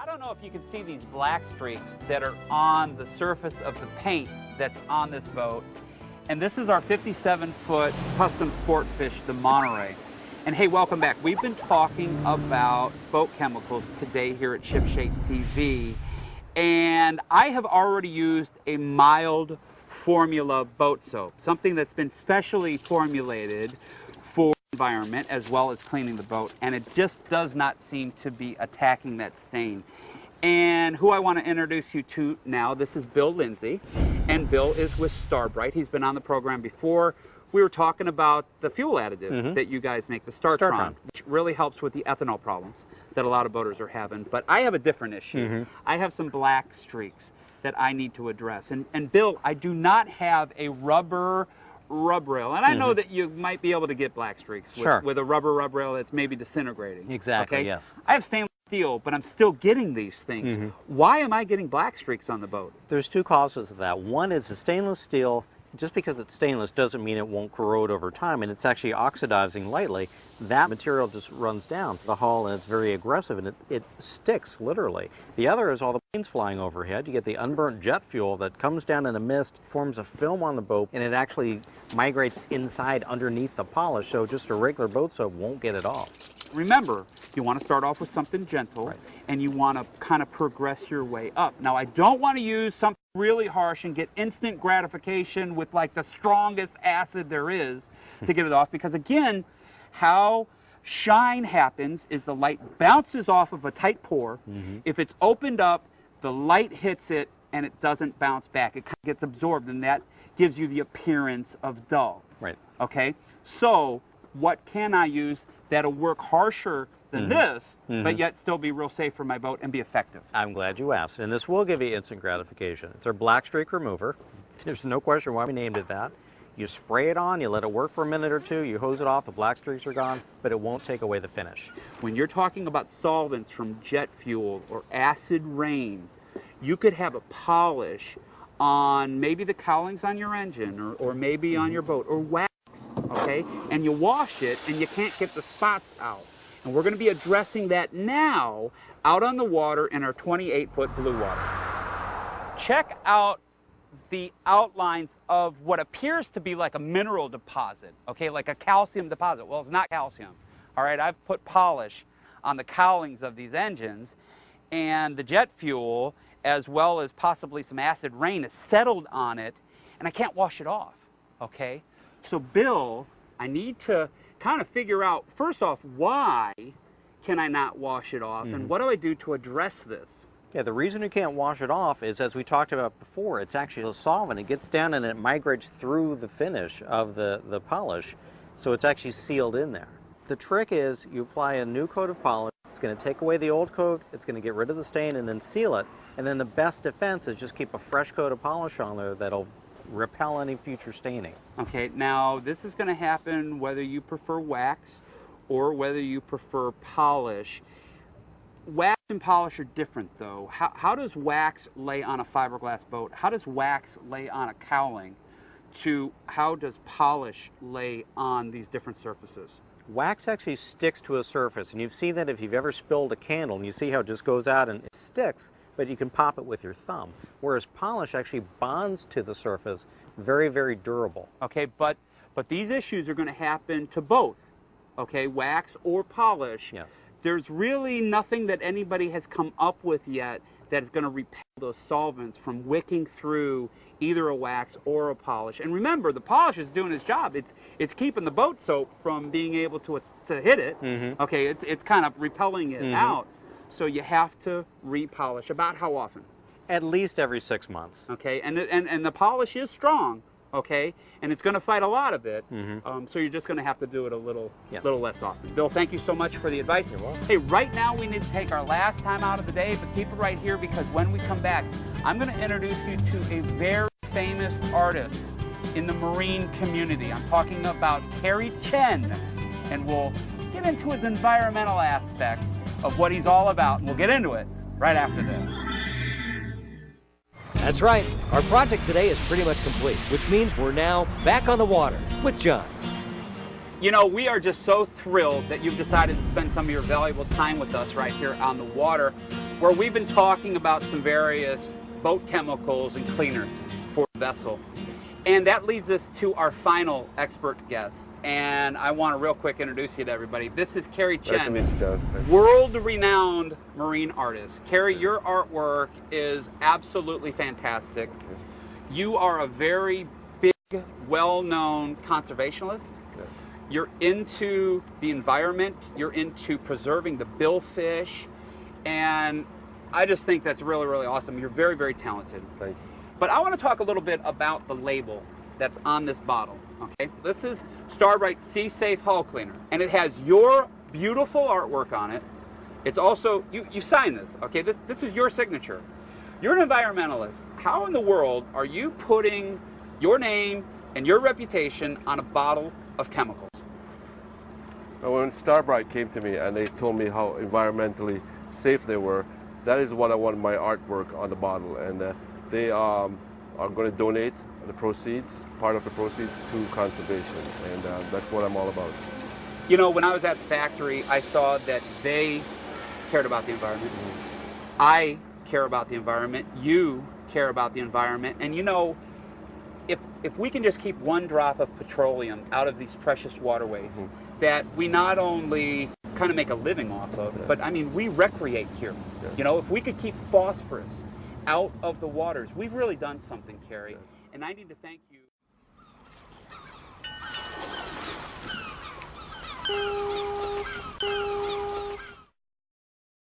I don't know if you can see these black streaks that are on the surface of the paint that's on this boat. And this is our 57-foot custom sport fish, the Monterey. And hey, welcome back. We've been talking about boat chemicals today here at Shipshape TV. And I have already used a mild formula boat soap, something that's been specially formulated for the environment as well as cleaning the boat. And it just does not seem to be attacking that stain. And who I want to introduce you to now, this is Bill Lindsay, and Bill is with Starbrite. He's been on the program before. We were talking about the fuel additive that you guys make, the Startron, which really helps with the ethanol problems that a lot of boaters are having. But I have a different issue. I have some black streaks that I need to address. And Bill, I do not have a rubber rail. And I know that you might be able to get black streaks with a rubber rail that's maybe disintegrating. Exactly, yes. I have stainless steel, but I'm still getting these things. Why am I getting black streaks on the boat? There's two causes of that. One is the stainless steel. Just because it's stainless doesn't mean it won't corrode over time, and it's actually oxidizing lightly. That material just runs down the hull, and it's very aggressive, and it sticks, literally. The other is all the planes flying overhead. You get the unburnt jet fuel that comes down in a mist, forms a film on the boat, and it actually migrates inside underneath the polish, so just a regular boat soap won't get it off. Remember, you want to start off with something gentle, and you want to kind of progress your way up. Now, I don't want to use something really harsh and get instant gratification with like the strongest acid there is to get it off, because again, how shine happens is the light bounces off of a tight pore. If it's opened up, the light hits it and it doesn't bounce back. It kind of gets absorbed, and that gives you the appearance of dull. Okay, so what can I use that'll work harsher than this, but yet still be real safe for my boat and be effective? I'm glad you asked, and this will give you instant gratification. It's our black streak remover. There's no question why we named it that. You spray it on, you let it work for a minute or two, you hose it off, the black streaks are gone, but it won't take away the finish. When you're talking about solvents from jet fuel or acid rain, you could have a polish on maybe the cowlings on your engine or maybe on your boat, or wax, okay? And you wash it and you can't get the spots out. And we're going to be addressing that now out on the water in our 28-foot blue water. Check out the outlines of what appears to be like a mineral deposit, okay, like a calcium deposit. Well, it's not calcium, all right? I've put polish on the cowlings of these engines, and the jet fuel, as well as possibly some acid rain, is settled on it, and I can't wash it off, okay? So, Bill, I need to kind of figure out, first off, why can I not wash it off, and what do I do to address this? Yeah, the reason you can't wash it off is, as we talked about before, it's actually a solvent. It gets down and it migrates through the finish of the polish, so it's actually sealed in there. The trick is you apply a new coat of polish. It's going to take away the old coat, it's going to get rid of the stain, and then seal it. And then the best defense is just keep a fresh coat of polish on there that'll repel any future staining. Okay, now this is going to happen whether you prefer wax or whether you prefer polish. Wax and polish are different, though. How does wax lay on a fiberglass boat? How does wax lay on a cowling? To how does polish lay on these different surfaces? Wax actually sticks to a surface, and you've seen that if you've ever spilled a candle, and you see how it just goes out and it sticks, but you can pop it with your thumb. Whereas polish actually bonds to the surface, very, very durable. Okay, but these issues are going to happen to both, okay, wax or polish. Yes. There's really nothing that anybody has come up with yet that is going to repel those solvents from wicking through either a wax or a polish. And remember, the polish is doing its job. It's keeping the boat soap from being able to hit it. Okay, it's kind of repelling it out. So you have to repolish. About how often? At least every 6 months. Okay, and the polish is strong, okay, and it's going to fight a lot of it. So you're just going to have to do it a little less often. Bill, thank you so much for the advice. You're welcome. Hey, right now we need to take our last time out of the day, but keep it right here, because when we come back, I'm going to introduce you to a very famous artist in the marine community. I'm talking about Kerry Chen, and we'll get into his environmental aspects of what he's all about, and we'll get into it right after this. That's right. Our project today is pretty much complete, which means we're now back on the water with John. You know, we are just so thrilled that you've decided to spend some of your valuable time with us right here on the water. where we've been talking about some various boat chemicals and cleaners for the vessel. And that leads us to our final expert guest. And I want to real quick introduce you to everybody. This is Carrie Chen, Nice to meet you, John. world-renowned marine artist. Carrie, your artwork is absolutely fantastic. You are a very big, well-known conservationist. Yes. You're into the environment. You're into preserving the billfish. And I just think that's really, really awesome. You're very, very talented. Thank you. But I want to talk a little bit about the label that's on this bottle, okay? This is Starbrite SeaSafe Hull Cleaner, and it has your beautiful artwork on it. It's also, you signed this, okay? This is your signature. You're an environmentalist. How in the world are you putting your name and your reputation on a bottle of chemicals? Well, when Starbrite came to me and they told me how environmentally safe they were, that is what I want my artwork on the bottle. And they are going to donate the proceeds, part of the proceeds, to conservation, and that's what I'm all about. You know, when I was at the factory, I saw that they cared about the environment. I care about the environment. You care about the environment. And you know, if we can just keep one drop of petroleum out of these precious waterways, that we not only kind of make a living off of, but I mean, we recreate here. You know, if we could keep phosphorus out of the waters, we've really done something, Carrie. And I need to thank you.